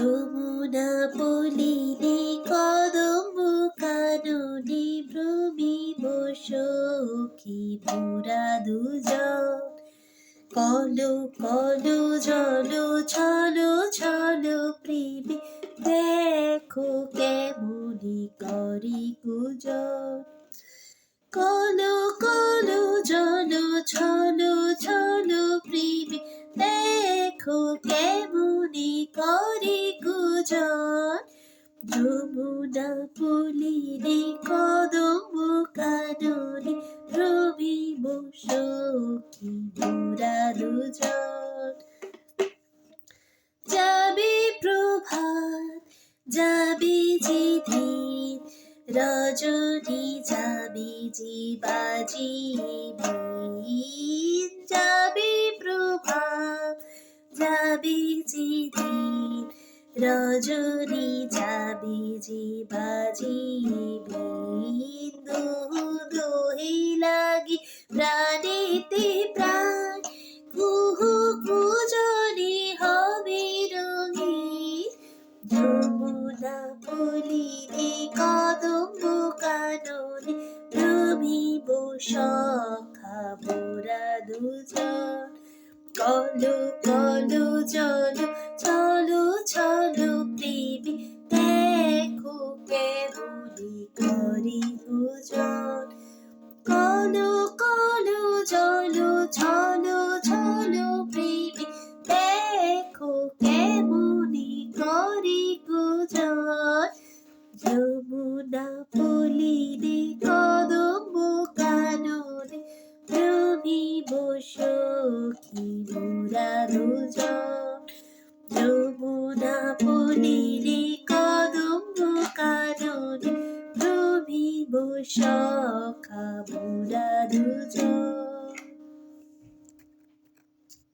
যমুনা পলিনে কদম্ব কাননে ভ্রমিব সখী মোরা দুজন। কলো কলো জলো ছলো ছলো প্রেমে দেখো কেমনি করে গুজন। কলো কলো জলো ছলো ছলো প্রেমে দেখো কেমনি করে গুজন। যমুনা পলিনে কদম্ব কাননে রবিব সখী মোরা দুজন। যাবে প্রভাত যাবে যে দিন, রজনী যাবে যে বাজিবে। যাবে প্রভাত যাবে যে দিন, রজনী যাবে যে বাজিবে। দোহো দোহে লাগি প্রাণেতে প্রাণ, কুহু কুজনে হবে রঙিন। যমুনা পলিনে কদম্ব কাননে রবিব সখা মোরা দুজন। কলো কলো জলো ছলো ছলো প্রেমে দেখো কেমনি করে গুজন। কলো কলো জলো ছলো ছলো প্রেমে দেখো কেমনি করে গুজন। যমুনা পলিনে কদম্ব কাননে রবিব সখী মোরা দুজন। যমুনা পলিনে কদম্ব কাননে রবিব সখা মোরা দুজন।